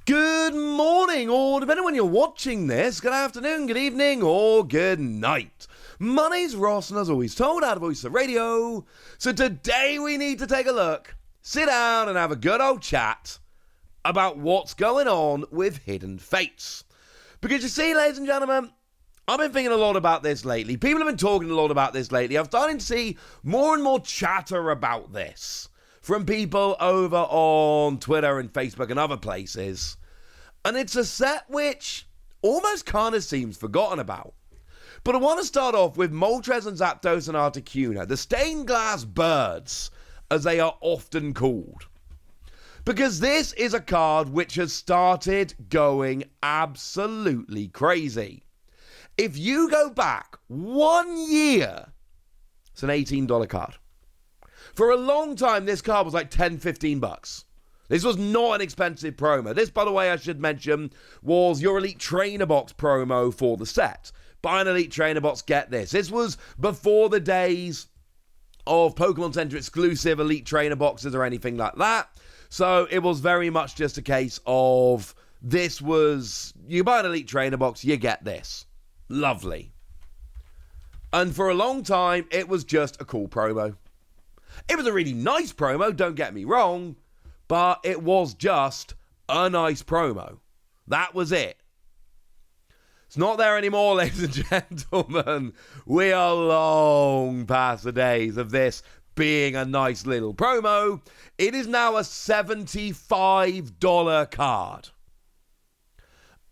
Good morning, or depending on when you're watching this, good afternoon, good evening, or good night. My name's Ross, and as always told, out of Voice of Radio. So today we need to take a look, sit down, and have a good old chat about what's going on with Hidden Fates. Because you see, ladies and gentlemen, I've been thinking a lot about this lately. People have been talking a lot about this lately. I'm starting to see more and more chatter about this from people over on Twitter and Facebook and other places. And it's a set which almost kind of seems forgotten about. But I want to start off with Moltres and Zapdos and Articuno, the stained glass birds, as they are often called. Because this is a card which has started going absolutely crazy. If you go back 1 year, it's an $18 card. For a long time, this card was like $10-15. This was not an expensive promo. This, by the way, I should mention, was your Elite Trainer Box promo for the set. Buy an Elite Trainer Box, get this. This was before the days of Pokemon Center exclusive Elite Trainer Boxes or anything like that. So it was very much just a case of this was, you buy an Elite Trainer Box, you get this. Lovely. And for a long time, it was just a cool promo. It was a really nice promo, don't get me wrong, but it was just a nice promo. That was it. It's not there anymore, ladies and gentlemen. We are long past the days of this being a nice little promo. It is now a $75 card.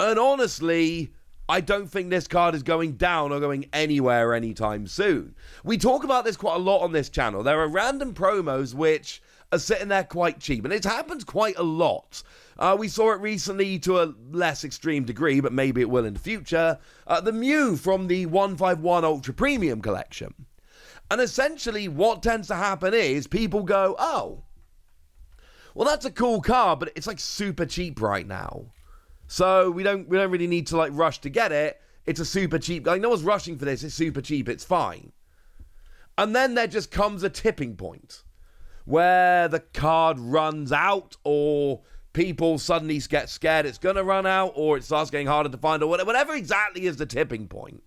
And honestly, I don't think this card is going down or going anywhere anytime soon. We talk about this quite a lot on this channel. There are random promos which are sitting there quite cheap, and it happens quite a lot. We saw it recently to a less extreme degree, but maybe it will in the future. The Mew from the 151 Ultra Premium collection. And essentially what tends to happen is people go, oh, well, that's a cool card, but it's like super cheap right now. So we don't really need to like rush to get it. It's a super cheap, like no one's rushing for this. It's super cheap. It's fine. And then there just comes a tipping point where the card runs out, or people suddenly get scared it's going to run out, or it starts getting harder to find, or whatever exactly is the tipping point.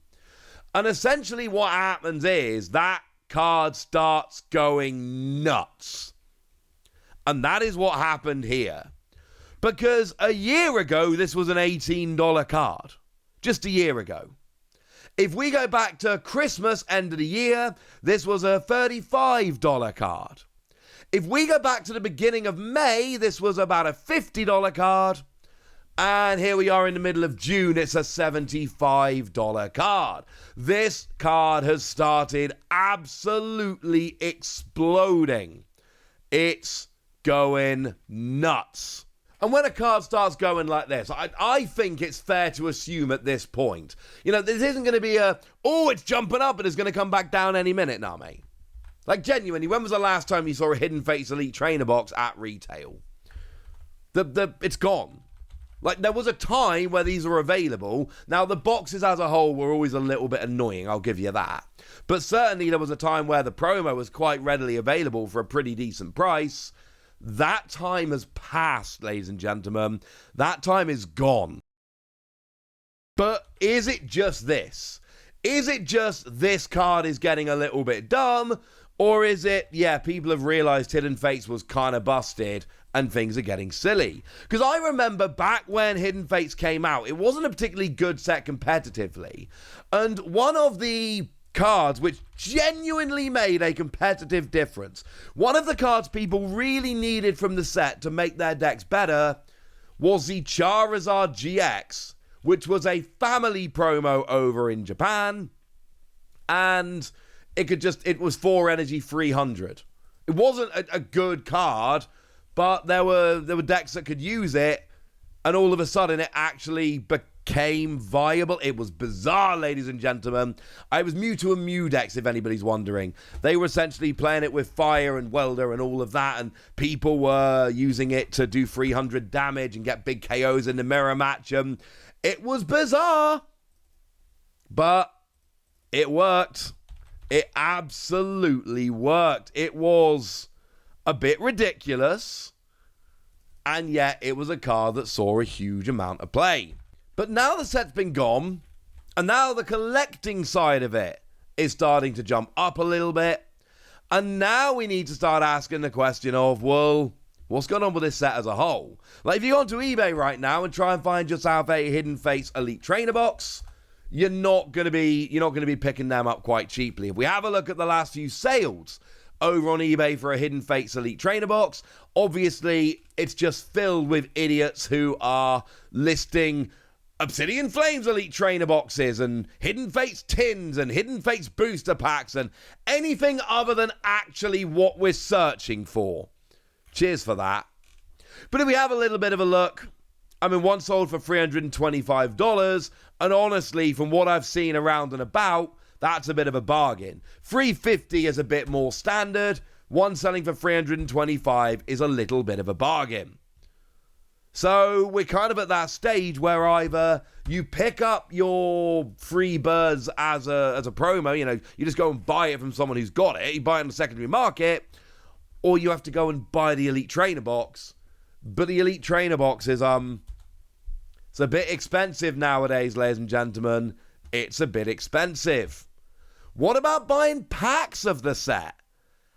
And essentially what happens is that card starts going nuts. And that is what happened here. Because a year ago, this was an $18 card. Just a year ago. If we go back to Christmas, end of the year, this was a $35 card. If we go back to the beginning of May, this was about a $50 card. And here we are in the middle of June, it's a $75 card. This card has started absolutely exploding. It's going nuts. And when a card starts going like this, I think it's fair to assume at this point, you know, this isn't going to be it's jumping up and it's going to come back down any minute now, mate. Like, genuinely, when was the last time you saw a Hidden Fates Elite Trainer Box at retail? It's gone. Like, there was a time where these were available. Now, the boxes as a whole were always a little bit annoying, I'll give you that. But certainly there was a time where the promo was quite readily available for a pretty decent price. That time has passed, ladies and gentlemen. That time is gone. But is it just this? Is it just this card is getting a little bit dumb? Or is it, people have realized Hidden Fates was kind of busted and things are getting silly? Because I remember back when Hidden Fates came out, it wasn't a particularly good set competitively. And one of the cards which genuinely made a competitive difference, one of the cards people really needed from the set to make their decks better, was the Charizard GX, which was a family promo over in Japan, and it was 4 energy 300. It wasn't a good card, but there were decks that could use it, and all of a sudden it actually became viable. It was bizarre, ladies and gentlemen. It was Mewtwo and Mew decks, if anybody's wondering. They were essentially playing it with Fire and Welder and all of that, and people were using it to do 300 damage and get big KOs in the mirror match. It was bizarre, but it worked. It absolutely worked. It was a bit ridiculous, and yet it was a card that saw a huge amount of play. But now the set's been gone, and now the collecting side of it is starting to jump up a little bit, and now we need to start asking the question of, well, what's going on with this set as a whole? Like, if you go onto eBay right now and try and find yourself a Hidden Fates Elite Trainer box, you're not going to be picking them up quite cheaply. If we have a look at the last few sales over on eBay for a Hidden Fates Elite Trainer box, obviously it's just filled with idiots who are listing Obsidian Flames Elite Trainer boxes and Hidden Fates tins and Hidden Fates booster packs and anything other than actually what we're searching for. Cheers for that. But if we have a little bit of a look, I mean, one sold for $325, and honestly, from what I've seen around and about, that's a bit of a bargain. $350 is a bit more standard. One selling for $325 is a little bit of a bargain. So we're kind of at that stage where either you pick up your free birds as a promo, you just go and buy it from someone who's got it, you buy it on the secondary market, or you have to go and buy the Elite Trainer box. But the Elite Trainer box is it's a bit expensive nowadays, ladies and gentlemen. It's a bit expensive. What about buying packs of the set?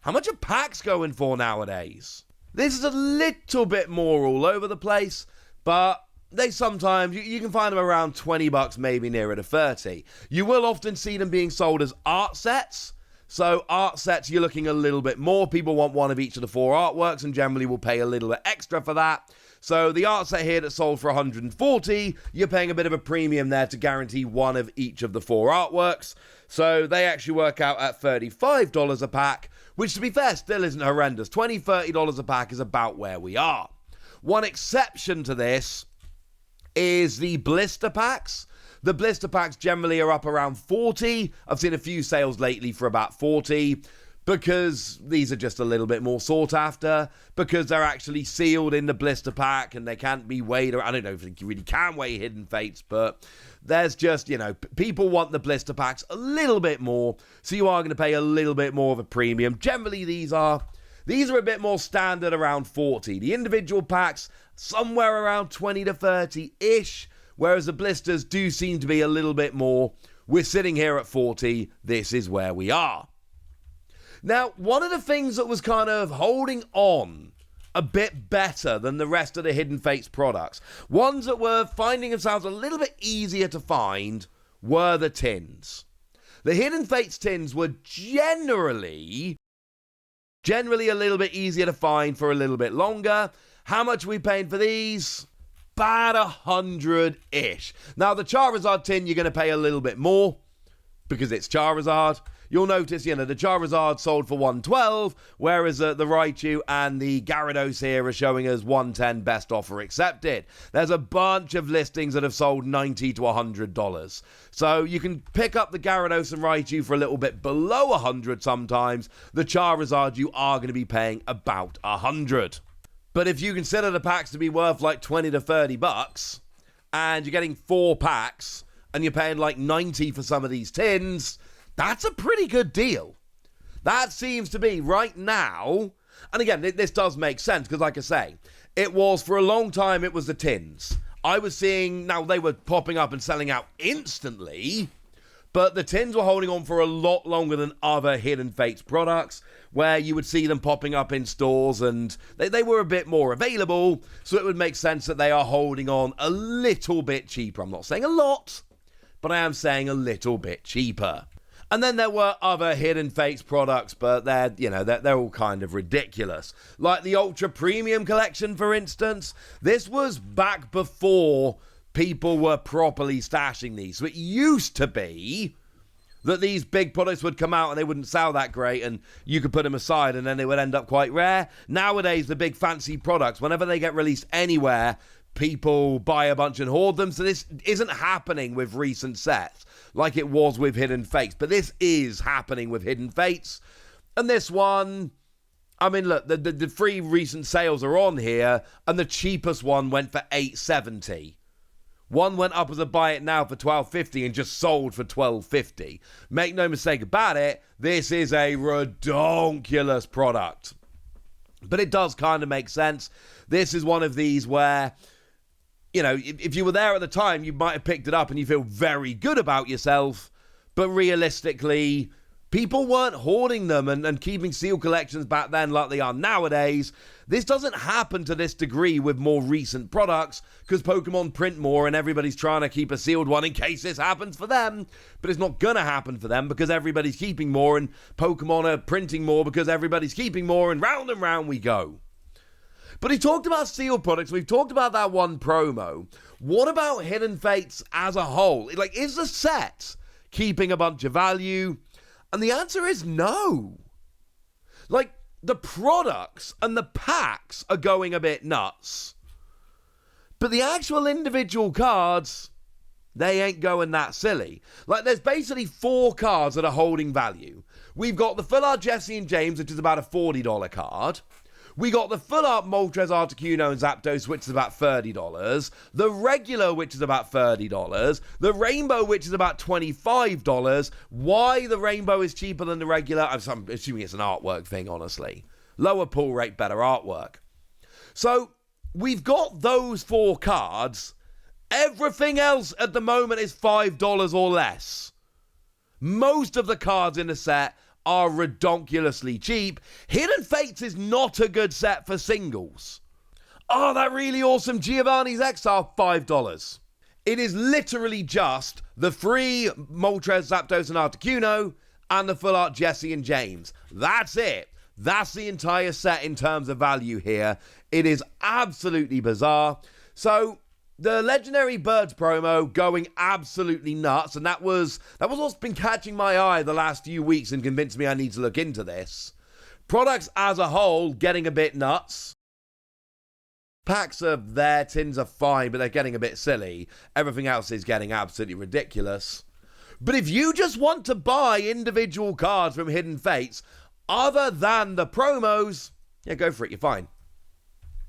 How much are packs going for nowadays? This is a little bit more all over the place, but they sometimes, you can find them around $20, maybe nearer to 30. You will often see them being sold as art sets. So art sets, you're looking a little bit more. People want one of each of the 4 artworks and generally will pay a little bit extra for that. So the art set here that sold for $140, you're paying a bit of a premium there to guarantee one of each of the 4 artworks. So they actually work out at $35 a pack, which to be fair still isn't horrendous. $20, $30 a pack is about where we are. One exception to this is the blister packs. The blister packs generally are up around $40. I've seen a few sales lately for about $40 because these are just a little bit more sought after, because they're actually sealed in the blister pack and they can't be weighed. I don't know if you really can weigh Hidden Fates, but there's just, people want the blister packs a little bit more, so you are going to pay a little bit more of a premium. Generally, these are a bit more standard, around $40. The individual packs, somewhere around $20 to $30-ish, whereas the blisters do seem to be a little bit more. We're sitting here at $40. This is where we are. Now, one of the things that was kind of holding on a bit better than the rest of the Hidden Fates products, ones that were finding themselves a little bit easier to find, were the tins. The Hidden Fates tins were generally a little bit easier to find for a little bit longer. How much are we paying for these? About $100-ish. Now, the Charizard tin, you're going to pay a little bit more because it's Charizard. You'll notice, the Charizard sold for $112, whereas the Raichu and the Gyarados here are showing us $110, best offer accepted. There's a bunch of listings that have sold $90 to $100. So you can pick up the Gyarados and Raichu for a little bit below $100 sometimes. The Charizard, you are going to be paying about $100. But if you consider the packs to be worth like $20 to $30, and you're getting 4 packs, and you're paying like $90 for some of these tins, that's a pretty good deal. That seems to be right now. And again, this does make sense because, like I say, it was for a long time, it was the tins. I was seeing, now they were popping up and selling out instantly, but the tins were holding on for a lot longer than other Hidden Fates products, where you would see them popping up in stores and they were a bit more available. So it would make sense that they are holding on a little bit cheaper. I'm not saying a lot, but I am saying a little bit cheaper. And then there were other Hidden Fates products, but they're all kind of ridiculous. Like the Ultra Premium Collection, for instance. This was back before people were properly stashing these. So it used to be that these big products would come out and they wouldn't sell that great and you could put them aside and then they would end up quite rare. Nowadays, the big fancy products, whenever they get released anywhere, people buy a bunch and hoard them. So this isn't happening with recent sets like it was with Hidden Fates. But this is happening with Hidden Fates. And this one, I mean, look, the 3 recent sales are on here, and the cheapest one went for $8.70. One went up as a buy it now for $12.50 and just sold for $12.50. Make no mistake about it, this is a redonkulous product. But it does kind of make sense. This is one of these where, you know, if you were there at the time, you might have picked it up and you feel very good about yourself. But realistically, people weren't hoarding them and keeping sealed collections back then like they are nowadays. This doesn't happen to this degree with more recent products because Pokemon print more and everybody's trying to keep a sealed one in case this happens for them. But it's not going to happen for them because everybody's keeping more and Pokemon are printing more because everybody's keeping more, and round we go. But he talked about sealed products. We've talked about that one promo. What about Hidden Fates as a whole? Like, is the set keeping a bunch of value? And the answer is no. Like, the products and the packs are going a bit nuts. But the actual individual cards, they ain't going that silly. Like, there's basically 4 cards that are holding value. We've got the Full Art Jesse and James, which is about a $40 card. We got the Full Art Moltres, Articuno, and Zapdos, which is about $30. The regular, which is about $30. The Rainbow, which is about $25. Why the Rainbow is cheaper than the regular? I'm assuming it's an artwork thing, honestly. Lower pull rate, better artwork. So, we've got those 4 cards. Everything else at the moment is $5 or less. Most of the cards in the set are redonkulously cheap. Hidden Fates is not a good set for singles. Oh, that really awesome Giovanni's Exile, $5. It is literally just the free Moltres, Zapdos, and Articuno, and the Full Art Jesse and James. That's it. That's the entire set in terms of value here. It is absolutely bizarre. So, the Legendary Birds promo going absolutely nuts, and that was what's been catching my eye the last few weeks and convinced me I need to look into this. Products as a whole getting a bit nuts. Packs are there, tins are fine, but they're getting a bit silly. Everything else is getting absolutely ridiculous. But if you just want to buy individual cards from Hidden Fates, other than the promos, yeah, go for it, you're fine.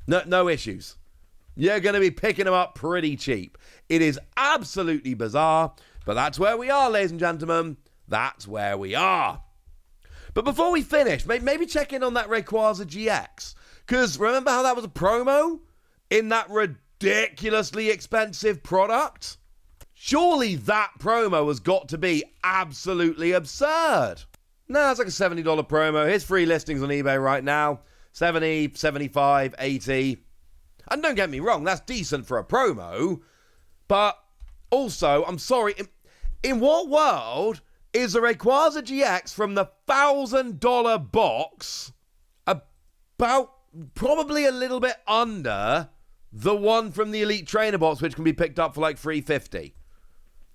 No issues. You're going to be picking them up pretty cheap. It is absolutely bizarre, but that's where we are, ladies and gentlemen. That's where we are. But before we finish, maybe check in on that Rayquaza GX. Because remember how that was a promo in that ridiculously expensive product? Surely that promo has got to be absolutely absurd. No, it's like a $70 promo. Here's free listings on eBay right now. 70, 75, 80. And don't get me wrong, that's decent for a promo. But also, I'm sorry, in what world is the Rayquaza GX from the $1,000 box about probably a little bit under the one from the Elite Trainer box, which can be picked up for like $350?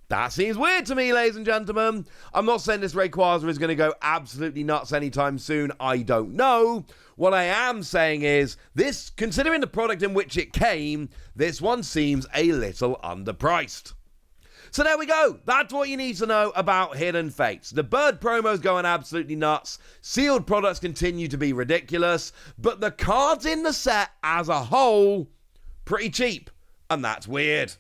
That seems weird to me, ladies and gentlemen. I'm not saying this Rayquaza is going to go absolutely nuts anytime soon. I don't know. What I am saying is, this, considering the product in which it came, this one seems a little underpriced. So there we go. That's what you need to know about Hidden Fates. The bird promo's going absolutely nuts. Sealed products continue to be ridiculous. But the cards in the set as a whole, pretty cheap. And that's weird.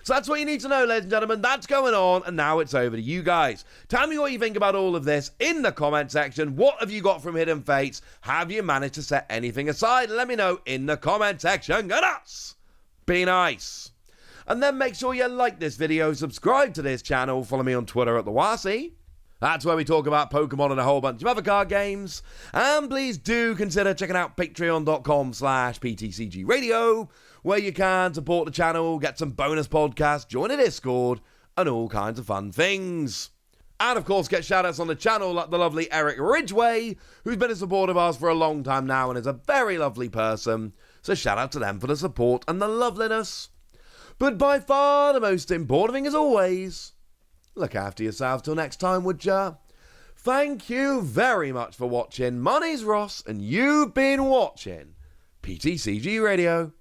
So that's what you need to know, ladies and gentlemen. That's going on, and now it's over to you guys. Tell me what you think about all of this in the comment section. What have you got from Hidden Fates? Have you managed to set anything aside? Let me know in the comment section. Go nuts! Be nice. And then make sure you like this video, subscribe to this channel, follow me on Twitter at @TheWasi. That's where we talk about Pokemon and a whole bunch of other card games. And please do consider checking out patreon.com/PTCG Radio, where you can support the channel, get some bonus podcasts, join a Discord, and all kinds of fun things. And of course, get shoutouts on the channel like the lovely Eric Ridgway, who's been a supporter of ours for a long time now and is a very lovely person. So shout out to them for the support and the loveliness. But by far the most important thing, as always, look after yourselves till next time, would ya? Thank you very much for watching. My name's Ross, and you've been watching PTCG Radio.